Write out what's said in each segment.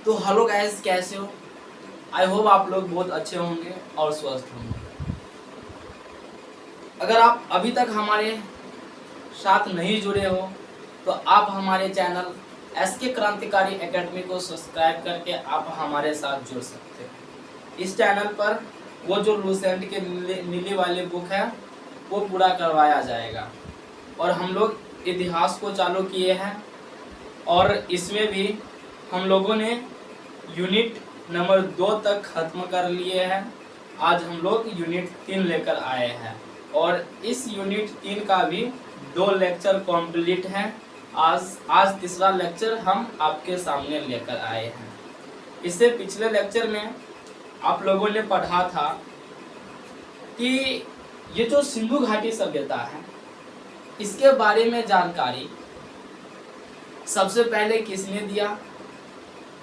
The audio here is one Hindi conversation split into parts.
तो हेलो गाइस, कैसे हो? आई होप आप लोग बहुत अच्छे होंगे और स्वस्थ होंगे। अगर आप अभी तक हमारे साथ नहीं जुड़े हो तो आप हमारे चैनल एसके क्रांतिकारी एकेडमी को सब्सक्राइब करके आप हमारे साथ जुड़ सकते हो। इस चैनल पर वो जो लूसेंट के नीली वाली बुक है वो पूरा करवाया जाएगा और हम लोग इतिहास को चालू किए हैं और इसमें भी हम लोगों ने यूनिट नंबर 2 तक खत्म कर लिए हैं। आज हम लोग यूनिट 3 लेकर आए हैं और इस यूनिट 3 का भी 2 लेक्चर कंप्लीट हैं। आज तीसरा लेक्चर हम आपके सामने लेकर आए हैं। इससे पिछले लेक्चर में आप लोगों ने पढ़ा था कि ये जो सिंधु घाटी सभ्यता है इसके बारे में जानकारी सबसे पहले किसने दिया?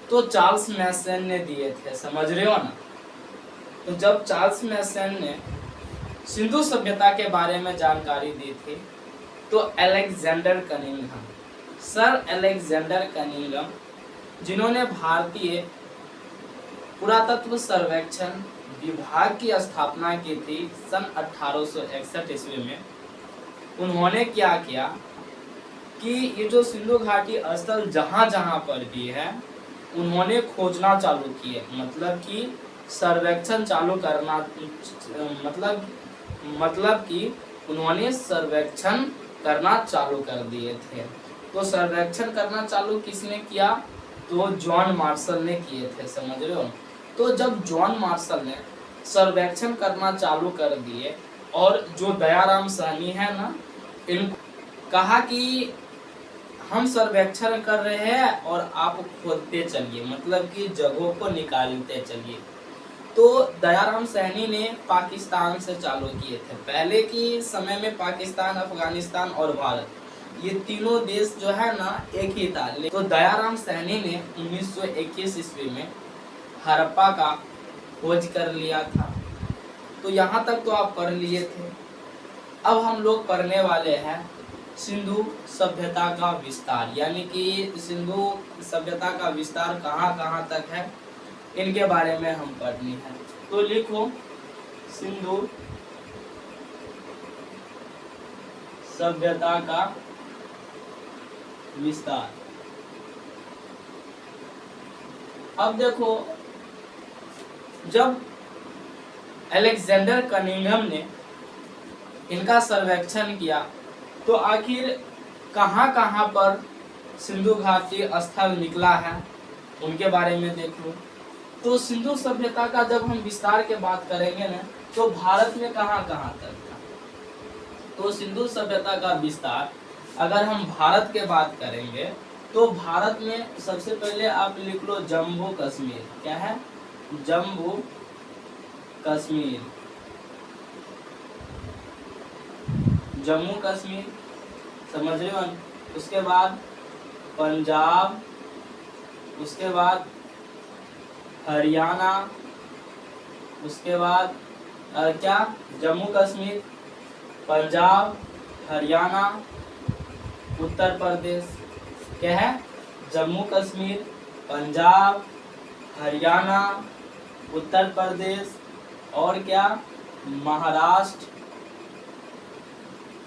तो चार्ल्स मैसन ने दिए थे। समझ रहे हो ना? तो जब चार्ल्स मैसन ने सिंधु सभ्यता के बारे में जानकारी दी थी तो Alexander Cunningham, sir Alexander Cunningham, जिन्होंने भारतीय पुरातत्व सर्वेक्षण विभाग की स्थापना की थी सन 1861 ईस्वी में, उन्होंने क्या किया कि ये जो सिंधु घाटी स्थल जहाँ जहाँ पर भी है उन्होंने खोजना चालू किए, मतलब कि सर्वेक्षण चालू करना, मतलब कि उन्होंने सर्वेक्षण करना चालू कर दिए थे। तो सर्वेक्षण करना चालू किसने किया? तो जॉन मार्शल ने किए थे। समझ रहे हो? तो जब जॉन मार्शल ने सर्वेक्षण करना चालू कर दिए और जो दयाराम साहनी है ना, इनको कहा कि हम सर्वेक्षण कर रहे हैं और आप खोदते चलिए, मतलब कि जगहों को निकालते चलिए। तो दयाराम साहनी ने पाकिस्तान से चालू किए थे। पहले की समय में पाकिस्तान, अफगानिस्तान और भारत, ये तीनों देश जो है ना एक ही था। तो दयाराम साहनी ने 1921 ईस्वी में हड़प्पा का खोज कर लिया था। तो यहाँ तक तो आप पढ़ लिए थे। अब हम लोग पढ़ने वाले हैं सिंधु सभ्यता का विस्तार, यानी कि सिंधु सभ्यता का विस्तार कहाँ कहाँ तक है इनके बारे में हम पढ़नी है। तो लिखो सिंधु सभ्यता का विस्तार। अब देखो, जब अलेक्जेंडर कनिंघम ने इनका सर्वेक्षण किया तो आखिर कहाँ कहाँ पर सिंधु घाटी स्थल निकला है उनके बारे में देखो। तो सिंधु सभ्यता का जब हम विस्तार के बात करेंगे ना, तो भारत में कहाँ कहाँ तक था? तो सिंधु सभ्यता का विस्तार अगर हम भारत के बात करेंगे तो भारत में सबसे पहले आप लिख लो जम्मू कश्मीर। क्या है? जम्मू कश्मीर, जम्मू कश्मीर, समझ रहे हो? उसके बाद पंजाब, उसके बाद हरियाणा, उसके बाद क्या? जम्मू कश्मीर, पंजाब, हरियाणा, उत्तर प्रदेश। क्या है? जम्मू कश्मीर, पंजाब, हरियाणा, उत्तर प्रदेश और क्या? महाराष्ट्र,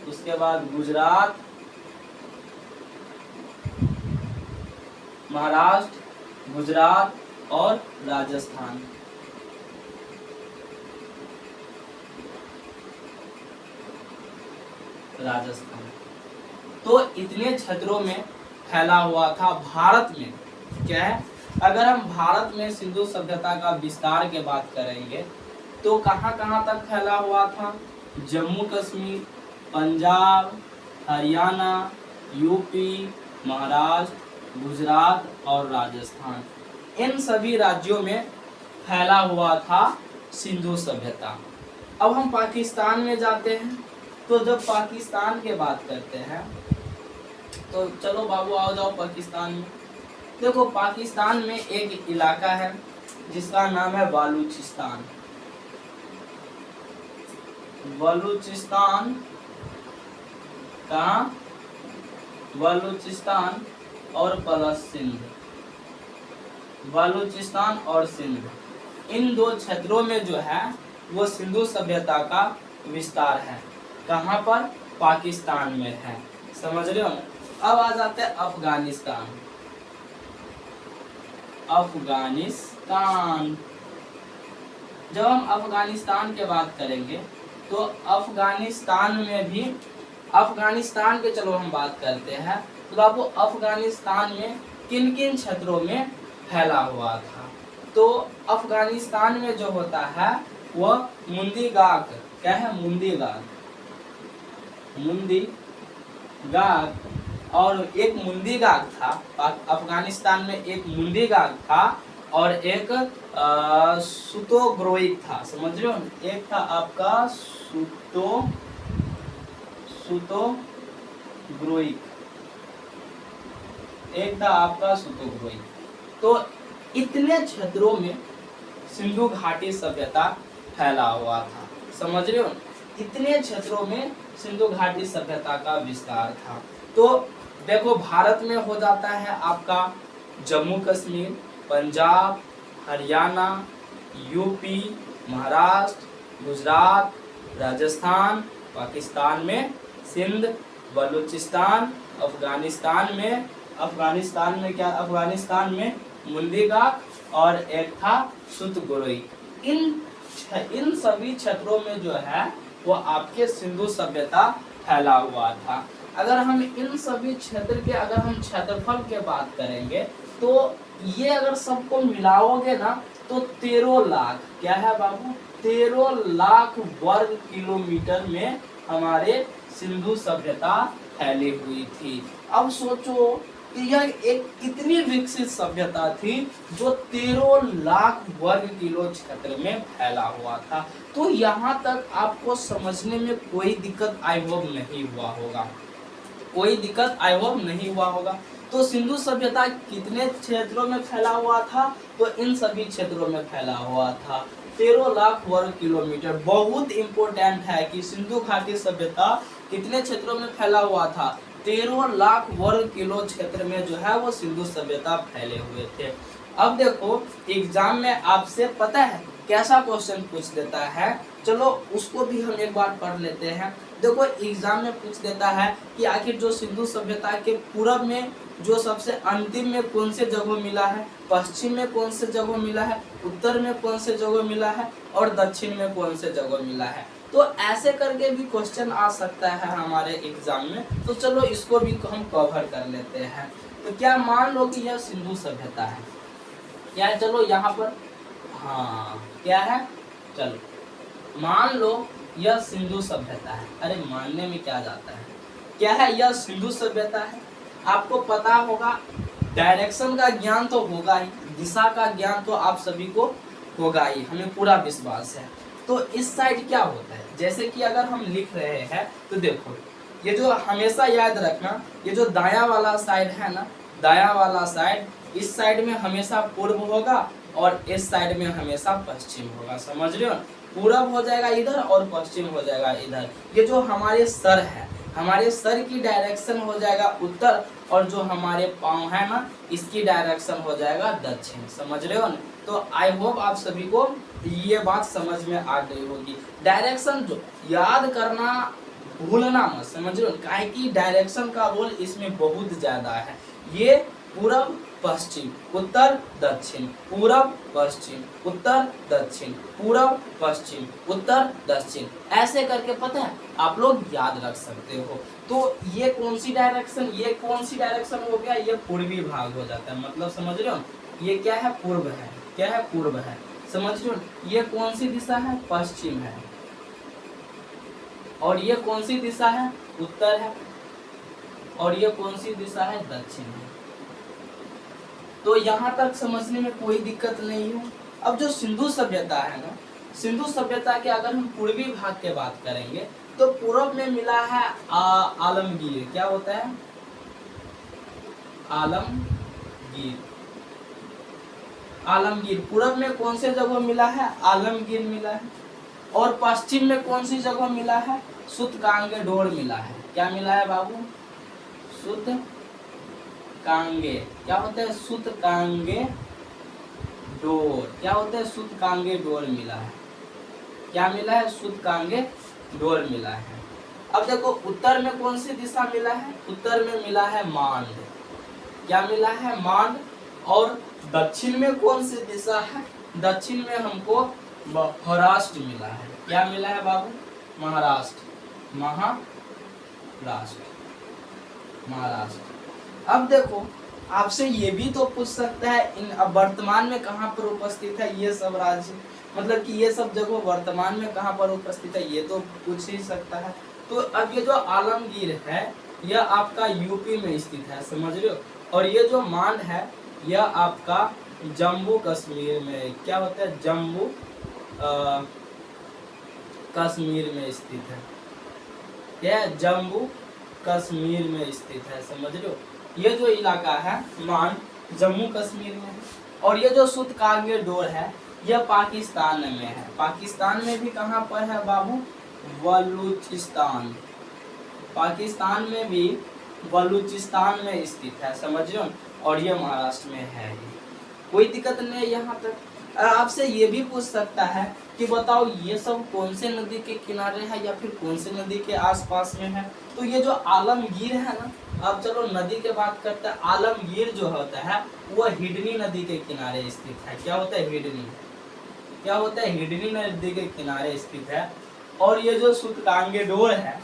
उसके बाद गुजरात, महाराष्ट्र, गुजरात और राजस्थान। तो इतने क्षेत्रों में फैला हुआ था भारत में। क्या है? अगर हम भारत में सिंधु सभ्यता का विस्तार के बात करेंगे तो कहाँ कहाँ तक फैला हुआ था? जम्मू कश्मीर, पंजाब, हरियाणा, यूपी, महाराष्ट्र, गुजरात और राजस्थान, इन सभी राज्यों में फैला हुआ था सिंधु सभ्यता। अब हम पाकिस्तान में जाते हैं। तो जब पाकिस्तान के बात करते हैं तो चलो बाबू आओ जाओ पाकिस्तान में। देखो, पाकिस्तान में एक इलाका है जिसका नाम है बलूचिस्तान। बलूचिस्तान कहाँ? बलूचिस्तान और प्लस सिंध। बलूचिस्तान और सिंध, इन दो क्षेत्रों में जो है वो सिंधु सभ्यता का विस्तार है। कहाँ पर? पाकिस्तान में है। समझ रहे हो ना? अब आ जाते हैं अफगानिस्तान। अफगानिस्तान, जब हम अफगानिस्तान की बात करेंगे तो अफगानिस्तान में भी, अफगानिस्तान के चलो हम बात करते हैं तो आपको अफगानिस्तान में किन किन क्षेत्रों में फैला हुआ था। तो अफगानिस्तान में जो होता है वह मुंदीगाक, क्या है? मुंदीगाक, मुंदीगाक, और एक मुंदीगाक था अफगानिस्तान में, एक मुंदीगाक था और एक सुतोग्रोइक था। समझ रहे हो? एक था आपका सुतोग्रोइक, एक था आपका सुतोग्रोइक। तो इतने क्षेत्रों में सिंधु घाटी सभ्यता फैला हुआ था। समझ रहे हो? इतने क्षेत्रों में सिंधु घाटी सभ्यता का विस्तार था। तो देखो भारत में हो जाता है आपका जम्मू कश्मीर, पंजाब, हरियाणा, यूपी, महाराष्ट्र, गुजरात, राजस्थान, पाकिस्तान में सिंध, बलूचिस्तान, अफगानिस्तान में क्या? अफगानिस्तान में मुंदीगाक और एक था सुतगुरोई। इन सभी क्षेत्रों में जो है वो आपके सिंधु सभ्यता फैला हुआ था। अगर हम इन सभी क्षेत्र के, अगर हम क्षेत्रफल के बात करेंगे तो ये अगर सबको मिलाओगे ना तो 13 लाख, क्या है बाबू? 13 लाख वर्ग किलोमीटर में हमारे सिंधु सभ्यता फैली हुई थी। अब सोचो कि यह एक कितनी विकसित सभ्यता थी जो 13 लाख वर्ग किलो क्षेत्र में फैला हुआ था। तो यहाँ तक आपको समझने में कोई दिक्कत आई होप नहीं हुआ होगा, कोई दिक्कत आई होप नहीं हुआ होगा। तो सिंधु सभ्यता कितने क्षेत्रों में फैला हुआ था? तो इन सभी क्षेत्रों में फैला हुआ था। 13 लाख वर्ग किलोमीटर। बहुत इंपॉर्टेंट है कि सिंधु घाटी सभ्यता कितने क्षेत्रों में फैला हुआ था? 13 लाख वर्ग किलो क्षेत्र में जो है वो सिंधु सभ्यता फैले हुए थे। अब देखो एग्जाम में आपसे पता है कैसा क्वेश्चन पूछ देता है, चलो उसको भी हम एक बार पढ़ लेते हैं। देखो एग्जाम में पूछ देता है कि आखिर जो सिंधु सभ्यता के पूर्व में जो सबसे अंतिम में कौन से जगह मिला है, पश्चिम में कौन से जगह मिला है, उत्तर में कौन से जगह मिला है और दक्षिण में कौन से जगह मिला है। तो ऐसे करके भी क्वेश्चन आ सकता है हमारे एग्जाम में। तो चलो इसको भी हम कवर कर लेते हैं। तो क्या मान लो कि यह सिंधु सभ्यता है, क्या है? चलो यहाँ पर हाँ क्या है, चलो मान लो यह सिंधु सभ्यता है। अरे मानने में क्या जाता है, क्या है? यह सिंधु सभ्यता है। आपको पता होगा, डायरेक्शन का ज्ञान तो होगा ही, दिशा का ज्ञान तो आप सभी को होगा ही, हमें पूरा विश्वास है। तो इस साइड क्या होता है, जैसे कि अगर हम लिख रहे हैं तो देखो ये जो हमेशा याद रखना, ये जो दाया वाला साइड है ना, दाया वाला साइड, इस साइड में हमेशा पूर्व होगा और इस साइड में हमेशा पश्चिम होगा। समझ रहे हो? पूरब हो जाएगा इधर और पश्चिम हो जाएगा इधर। ये जो हमारे सर है, हमारे सर की डायरेक्शन हो जाएगा उत्तर और जो हमारे पाँव है ना, इसकी डायरेक्शन हो जाएगा दक्षिण। समझ रहे हो ना? तो आई होप आप सभी को ये बात समझ में आ गई होगी। डायरेक्शन जो याद करना भूलना मत, समझ रहे हो? काहे कि डायरेक्शन का रोल इसमें बहुत ज्यादा है। ये पूरब पश्चिम, उत्तर दक्षिण, पूरब पश्चिम, उत्तर दक्षिण, पूरब पश्चिम, उत्तर दक्षिण, ऐसे करके पता है आप लोग याद रख सकते हो। तो ये कौन सी डायरेक्शन, ये कौन सी डायरेक्शन हो गया? ये पूर्वी भाग हो जाता है। मतलब समझ रहे हो? ये क्या है? पूर्व है। क्या है? पूर्व है। समझ रहे हो? ये कौन सी दिशा है? पश्चिम है। और ये कौन सी दिशा है? उत्तर है। और ये कौन सी दिशा है? दक्षिण है। तो यहाँ तक समझने में कोई दिक्कत नहीं है। अब जो सिंधु सभ्यता है ना, सिंधु सभ्यता के अगर हम पूर्वी भाग के बात करेंगे तो पूर्व में मिला है आलमगीर। क्या होता है? आलमगीर। आलमगीर पूर्व में कौन से जगह मिला है? आलमगीर मिला है। और पश्चिम में कौन सी जगह मिला है? सुतकांगेडोर मिला है। क्या मिला है बाबू? सुत कांगे। क्या होता है? सुतकांगे डोर, क्या होता है, सूतकांगे डोर मिला है। क्या मिला है, सूतकांगे डोर मिला है। अब देखो उत्तर में कौन सी दिशा मिला है, उत्तर में मिला है मांड। क्या मिला है, मांड। और दक्षिण में कौन सी दिशा है, दक्षिण में हमको महाराष्ट्र मिला है। क्या मिला है बाबू, महाराष्ट्र, महाराष्ट्र। अब देखो आपसे ये भी तो पूछ सकता है इन अब वर्तमान में कहाँ पर उपस्थित है ये सब राज्य, मतलब कि ये सब जगह वर्तमान में कहाँ पर उपस्थित है, ये तो पूछ ही सकता है। तो अब ये जो आलमगीर है यह आपका यूपी में स्थित है, समझ रहे हो। और ये जो मांड है यह आपका जम्मू कश्मीर में, क्या होता है, जम्मू कश्मीर में स्थित है। क्या, जम्मू कश्मीर में स्थित है, समझ रहे हो। ये जो इलाका है मांड जम्मू कश्मीर में है। और ये जो सूतकांगे डोर है यह पाकिस्तान में है। पाकिस्तान में भी कहाँ पर है बाबू, बलूचिस्तान, पाकिस्तान में भी बलूचिस्तान में स्थित है, समझ रहे हो। और ये महाराष्ट्र में है, कोई दिक्कत नहीं है यहाँ तक। आपसे ये भी पूछ सकता है कि बताओ ये सब कौन से नदी के किनारे है या फिर कौन से नदी के आसपास में है। तो ये जो आलमगीर है ना, अब चलो नदी के बात करते हैं। आलमगीर जो होता है वो हिडनी नदी के किनारे स्थित है। क्या होता है, हिडनी, क्या होता है, हिडनी नदी के किनारे स्थित है। और ये जो सूतकांगे डोर है,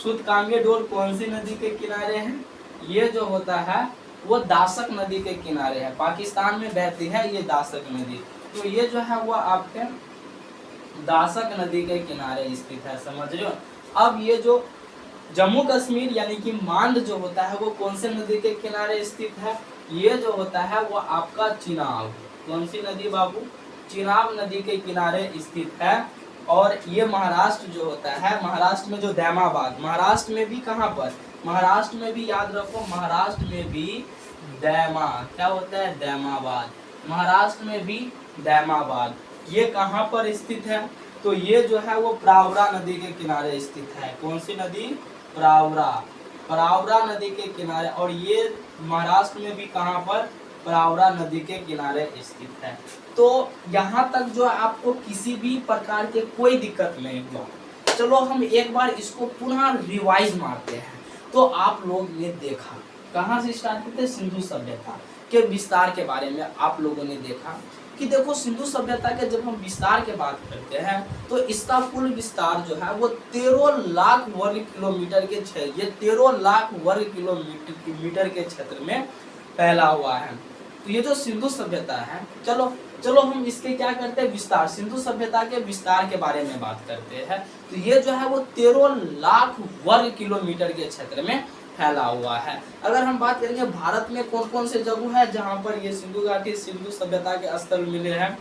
सूतकांगे डोर कौन सी नदी के किनारे है, ये जो होता है वो दासक नदी के किनारे है। पाकिस्तान में बहती है ये दासक नदी, तो ये जो है वो आपके दासक नदी के किनारे स्थित है, समझ रहे हो। अब ये जो जम्मू कश्मीर यानी कि मांड जो होता है वो कौन से नदी के किनारे स्थित है, ये जो होता है वो आपका चिनाब, कौन सी नदी बाबू, चिनाब नदी के किनारे स्थित है। और ये महाराष्ट्र जो होता है, महाराष्ट्र में जो दैमाबाद, महाराष्ट्र में भी कहाँ पर, महाराष्ट्र में भी याद रखो, महाराष्ट्र में भी दैमा, क्या होता है, दैमाबाद, महाराष्ट्र में भी दैमाबाद, ये कहाँ पर स्थित है, तो ये जो है वो प्रावरा नदी के किनारे स्थित है। कौन सी नदी, प्रावरा, प्रावरा नदी के किनारे। और ये महाराष्ट्र में भी कहाँ पर, प्रावरा नदी के किनारे स्थित है। तो यहाँ तक जो आपको किसी भी प्रकार के कोई दिक्कत नहीं हुआ। चलो हम एक बार इसको पुनः रिवाइज मारते हैं। तो आप लोग ने देखा कहाँ से स्टार्ट करते, सिंधु सभ्यता के विस्तार के बारे में आप लोगों ने देखा कि देखो सिंधु सभ्यता के जब हम विस्तार की बात करते हैं तो इसका कुल विस्तार जो है वो 13 लाख वर्ग किलोमीटर के ये 13 लाख वर्ग किलोमीटर के क्षेत्र में फैला हुआ है। तो ये जो सिंधु सभ्यता है, चलो हम इसके क्या करते हैं, विस्तार, सिंधु सभ्यता के विस्तार के बारे में बात करते हैं। तो ये जो है वो 13 लाख वर्ग किलोमीटर के क्षेत्र में फैला हुआ है। अगर हम बात करेंगे भारत में कौन कौन से जगह है जहाँ पर ये सिंधु घाटी, सिंधु सभ्यता के स्थल मिले हैं,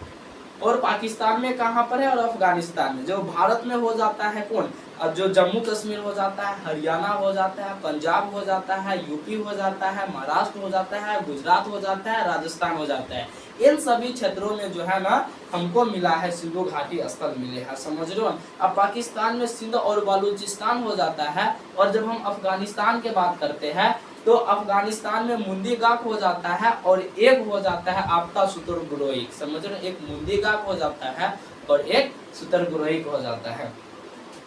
और पाकिस्तान में कहाँ पर है, और अफगानिस्तान में। जो भारत में हो जाता है कौन, अब जो जम्मू कश्मीर हो जाता है, हरियाणा हो जाता है, पंजाब हो जाता है, यूपी हो जाता है, महाराष्ट्र हो जाता है, गुजरात हो जाता है, राजस्थान हो जाता है। इन सभी क्षेत्रों में जो है ना हमको मिला है सिंधु घाटी स्थल मिले हैं, समझ रहे हो। अब पाकिस्तान में सिंध और बलूचिस्तान हो जाता है। और जब हम अफगानिस्तान की बात करते हैं तो अफगानिस्तान में मुंदीगाक हो जाता है और एक हो जाता है आपका सुतुरगुरोइक, समझ रहे हो, एक मुंदीगाक हो जाता है और एक सुतुरगुरोइक हो जाता है।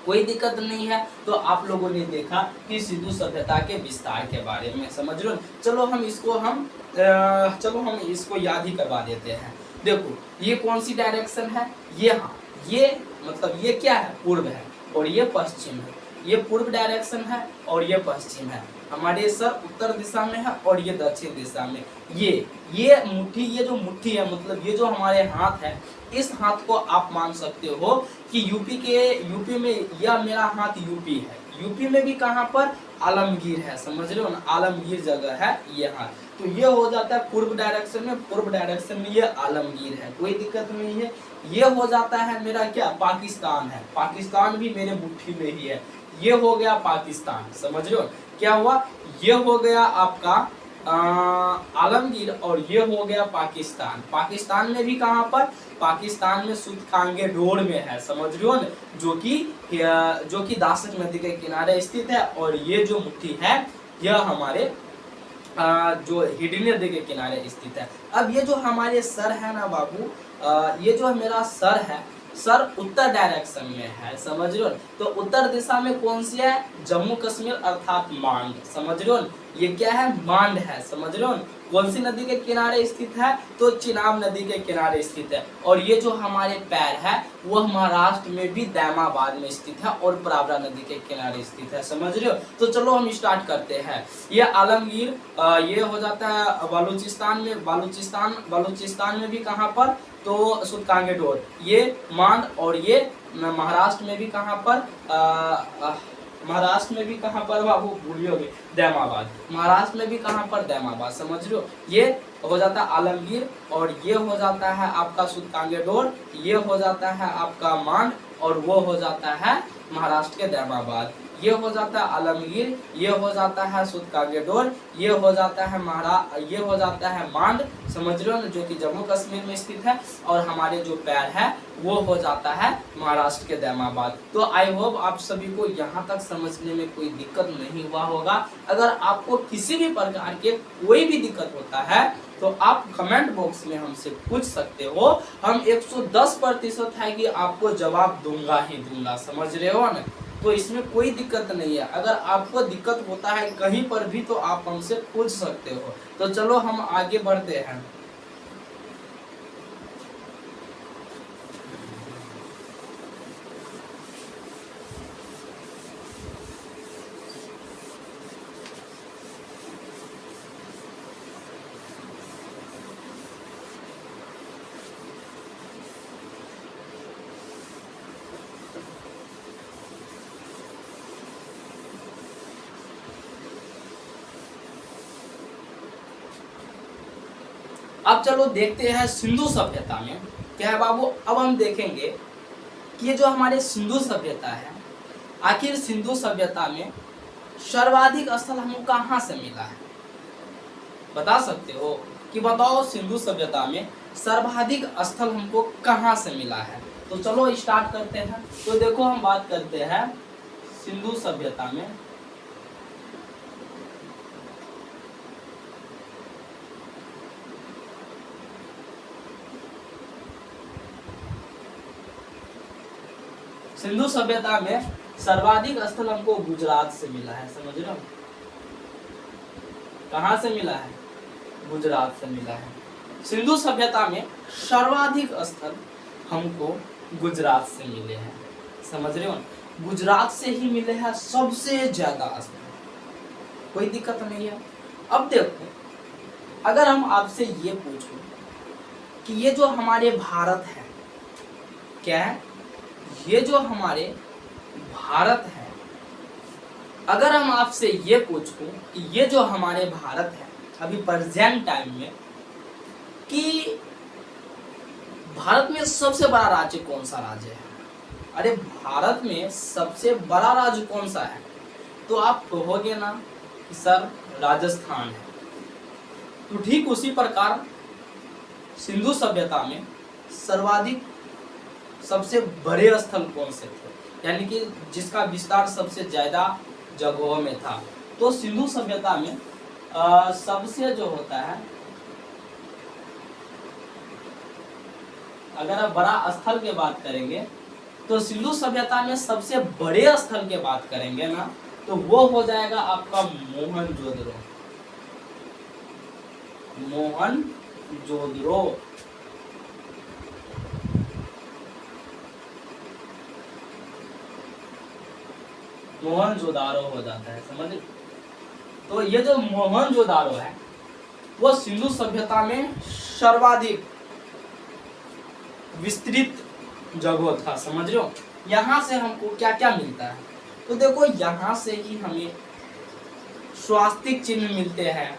कोई दिक्कत नहीं है। तो आप लोगों ने देखा कि सिंधु सभ्यता के विस्तार के बारे में, समझ लो। चलो हम इसको याद ही करवा देते हैं। देखो ये कौन सी डायरेक्शन है, ये, हाँ ये मतलब ये क्या है, पूर्व है, और ये पश्चिम है। ये पूर्व डायरेक्शन है और ये पश्चिम है। हमारे सर उत्तर दिशा में है और ये दक्षिण दिशा में। ये मुट्ठी, ये जो मुट्ठी है मतलब ये जो हमारे हाथ है, इस हाथ को आप मान सकते हो कि यूपी में यह मेरा हाथ यूपी है। यूपी में भी कहाँ पर, आलमगीर है, समझ रहे हो ना, आलमगीर जगह है ये हाथ। तो ये हो जाता है पूर्व डायरेक्शन में, पूर्व डायरेक्शन में ये आलमगीर है, कोई दिक्कत नहीं है। ये हो जाता है मेरा क्या, पाकिस्तान है, पाकिस्तान भी मेरे मुट्ठी में ही है। ये हो गया पाकिस्तान, समझ रहे हो। क्या हुआ, ये हो गया आपका आलमगीर और ये हो गया पाकिस्तान। पाकिस्तान में भी कहाँ पर, पाकिस्तान में सूतकांगे डोर में है, समझ रहे हो, जो कि दासक नदी के किनारे स्थित है। और ये जो मुट्ठी है यह हमारे जो हिडनी नदी के किनारे स्थित है। अब ये जो हमारे सर है ना बाबू, ये जो मेरा सर है, सर उत्तर डायरेक्शन में है, समझ रहे हो। तो उत्तर दिशा में कौन सी है, जम्मू कश्मीर अर्थात मांड, समझ रहे हो। ये क्या है, मांड है, समझ रहे हो। कौन सी नदी के किनारे स्थित है, तो चिनाब नदी के किनारे स्थित है। और ये जो हमारे पैर है वह महाराष्ट्र में भी दैमाबाद में स्थित है और प्रवरा नदी के किनारे स्थित है, समझ रहे हो। तो चलो हम स्टार्ट करते हैं। ये आलमगीर, ये हो जाता है बलूचिस्तान में, बलूचिस्तान में भी कहाँ पर, तो सुतकांगेडोर। ये मांड, और ये महाराष्ट्र में भी कहाँ पर, महाराष्ट्र में भी कहाँ पर बाबू, भूलियोगे, दैमाबाद। महाराष्ट्र में भी कहाँ पर, दैमाबाद, समझ रहे हो। ये हो जाता है आलमगीर, और ये हो जाता है आपका सुतकांगेडोर, ये हो जाता है आपका मांड, और वो हो जाता है महाराष्ट्र के दैमाबाद। ये हो जाता है आलमगीर, ये हो जाता है सुतकांगेडोर, ये हो जाता है ये हो जाता है मांड, समझ रहे हो ना, जो कि जम्मू कश्मीर में स्थित है। और हमारे जो पैर है वो हो जाता है महाराष्ट्र के दैमाबाद। तो आई होप आप सभी को यहाँ तक समझने में कोई दिक्कत नहीं हुआ होगा। अगर आपको किसी भी प्रकार के कोई भी दिक्कत होता है तो आप कमेंट बॉक्स में हमसे पूछ सकते हो। हम 110% है कि आपको जवाब दूंगा ही दूंगा, समझ रहे हो ना। तो इसमें कोई दिक्कत नहीं है। अगर आपको दिक्कत होता है कहीं पर भी तो आप हमसे पूछ सकते हो। तो चलो हम आगे बढ़ते हैं। अब चलो देखते हैं सिंधु सभ्यता में क्या है बाबू। अब हम देखेंगे कि ये जो हमारे सिंधु सभ्यता है, आखिर सिंधु सभ्यता में सर्वाधिक स्थल हमको कहाँ से मिला है, बता सकते हो कि बताओ सिंधु सभ्यता में सर्वाधिक स्थल हमको कहाँ से मिला है। तो चलो स्टार्ट करते हैं। तो देखो हम बात करते हैं सिंधु सभ्यता में सिंधु सभ्यता में सर्वाधिक स्थल हमको गुजरात से मिला है, समझ रहे हो। कहाँ से मिला है, गुजरात से मिला है। सिंधु सभ्यता में सर्वाधिक स्थल हमको गुजरात से मिले हैं, समझ रहे हो। गुजरात से ही मिले हैं सबसे ज्यादा स्थल, कोई दिक्कत नहीं है। अब देखो, अगर हम आपसे ये पूछो कि ये जो हमारे भारत है, क्या है, ये जो हमारे भारत है, अगर हम आपसे ये पूछूं कि ये जो हमारे भारत है अभी प्रेजेंट टाइम में, कि भारत में सबसे बड़ा राज्य कौन सा राज्य है, अरे भारत में सबसे बड़ा राज्य कौन सा है, तो आप कहोगे ना कि सर राजस्थान है। तो ठीक उसी प्रकार सिंधु सभ्यता में सर्वाधिक सबसे बड़े स्थल कौन से थे, यानी कि जिसका विस्तार सबसे ज्यादा जगहों में था। तो सिंधु सभ्यता में सबसे जो होता है, अगर आप बड़ा स्थल की बात करेंगे तो सिंधु सभ्यता में सबसे बड़े स्थल की बात करेंगे ना, तो वो हो जाएगा आपका मोहनजोदड़ो। मोहनजोदड़ो मोहनजोदारो हो जाता है, समझ। तो ये जो मोहनजोदारो है वो सिंधु सभ्यता में सर्वाधिक विस्तृत जगह था, समझ रहे हो। यहाँ से हमको क्या क्या मिलता है, तो देखो यहाँ से ही हमें स्वास्तिक चिन्ह मिलते हैं,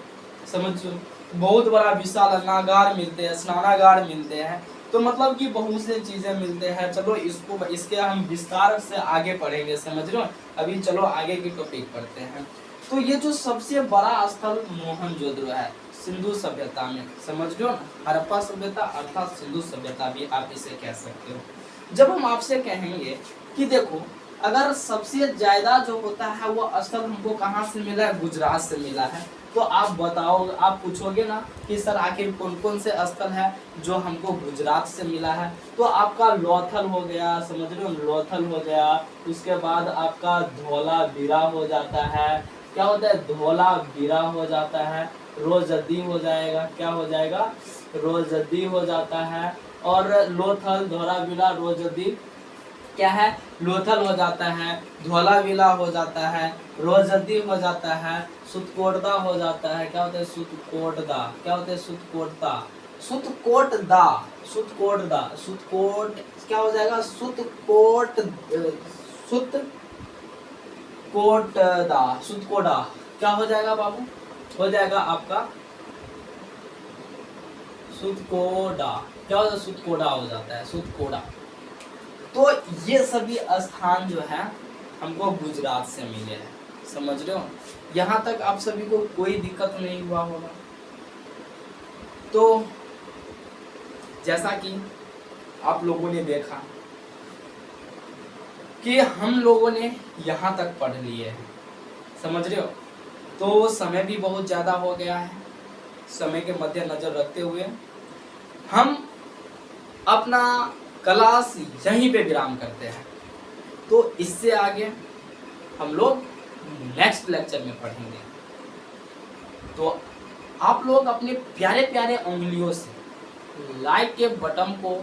समझो। बहुत बड़ा विशाल अन्नागार मिलते हैं, स्नानागार मिलते हैं, तो मतलब कि बहुत से चीजें मिलते हैं। चलो इसके हम विस्तार से आगे पढ़ेंगे, समझ रहे हो। अभी चलो आगे की टॉपिक पढ़ते हैं। तो ये जो सबसे बड़ा स्थल मोहनजोदड़ो है सिंधु सभ्यता में, समझ रहे हो ना। हड़प्पा सभ्यता अर्थात सिंधु सभ्यता भी आप इसे कह सकते हो। जब हम आपसे कहेंगे कि देखो, अगर सबसे ज्यादा जो होता है वो स्थल हमको कहाँ से मिला है, गुजरात से मिला है, तो आप बताओ, आप पूछोगे ना कि सर आखिर कौन कौन से स्थल है जो हमको गुजरात से मिला है, तो आपका लोथल हो गया, समझ रहे हो, लोथल हो गया। उसके बाद आपका धौलावीरा हो जाता है, क्या होता है, धौलावीरा हो जाता है। रोजदी हो जाएगा, क्या हो जाएगा, रोजदी हो जाता है। और लोथल, धौलावीरा, रोजदी क्या है, लोथल हो जाता है, धौलावीरा हो जाता है, रोजदी हो जाता है, सुतकोटदा हो जाता है। क्या होता है, सुतकोटदा, क्या होता है, सुतकोटदा, सुतकोटदा, सुतकोटदा, सुतकोट क्या हो जाएगा, सुतकोट, सुतकोटदा, सुतकोटा क्या हो जाएगा बाबू, हो जाएगा आपका सुतकोडा, क्या होता है, सुतकोडा हो जाता है, सुतकोडा। तो ये सभी स्थान जो है हमको गुजरात से मिले हैं, समझ रहे हो। यहाँ तक आप सभी को कोई दिक्कत नहीं हुआ होगा। तो जैसा कि आप लोगों ने देखा कि हम लोगों ने यहाँ तक पढ़ लिए हैं, समझ रहे हो। तो समय भी बहुत ज़्यादा हो गया है, समय के मद्देनजर रखते हुए हम अपना क्लास यहीं पे विराम करते हैं। तो इससे आगे हम लोग नेक्स्ट लेक्चर में पढ़ेंगे। तो आप लोग अपने प्यारे प्यारे उंगलियों से लाइक के बटन को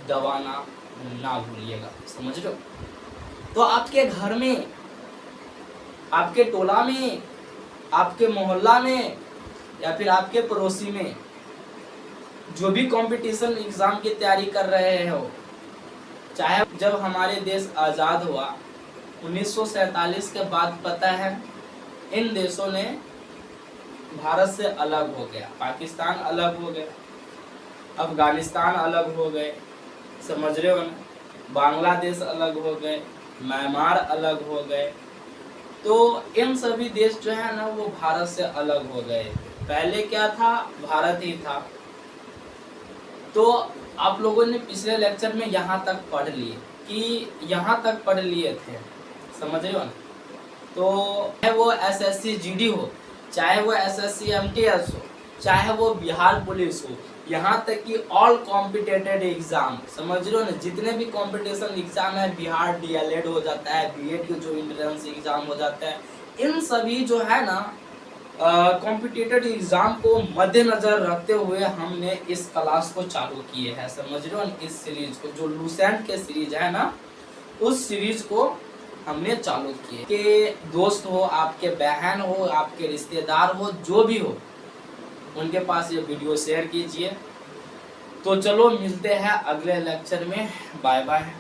दबाना ना भूलिएगा, समझ रहे हो। तो आपके घर में, आपके टोला में, आपके मोहल्ला में या फिर आपके पड़ोसी में जो भी कंपटीशन एग्जाम की तैयारी कर रहे हो, चाहे जब हमारे देश आज़ाद हुआ 1947 के बाद, पता है इन देशों ने भारत से अलग हो गया, पाकिस्तान अलग हो गया, अफगानिस्तान अलग हो गए, समझ रहे हो ना, बांग्लादेश अलग हो गए, म्यांमार अलग हो गए। तो इन सभी देश जो है ना वो भारत से अलग हो गए। पहले क्या था, भारत ही था। तो आप लोगों ने पिछले लेक्चर में यहाँ तक पढ़ लिए कि यहाँ तक पढ़ लिए थे, समझ रहे हो ना। तो चाहे वो SSC GD हो, चाहे वो SSC MTS हो, चाहे वो बिहार पुलिस हो, यहाँ तक कि ऑल कॉम्पिटेटिव एग्जाम, समझ रहे हो ना, जितने भी कंपटीशन एग्जाम है, बिहार DLED हो जाता है, BED के जो एंट्रेंस एग्जाम हो जाता है, इन सभी जो है ना कॉम्पिटिटिव एग्जाम को मद्देनजर रखते हुए हमने इस क्लास को चालू किए हैं, समझ रहे हो। इस सीरीज को, जो लूसेंट के सीरीज है ना, उस सीरीज को हमने चालू किए कि दोस्त हो, आपके बहन हो, आपके रिश्तेदार हो, जो भी हो, उनके पास ये वीडियो शेयर कीजिए। तो चलो मिलते हैं अगले लेक्चर में, बाय बाय।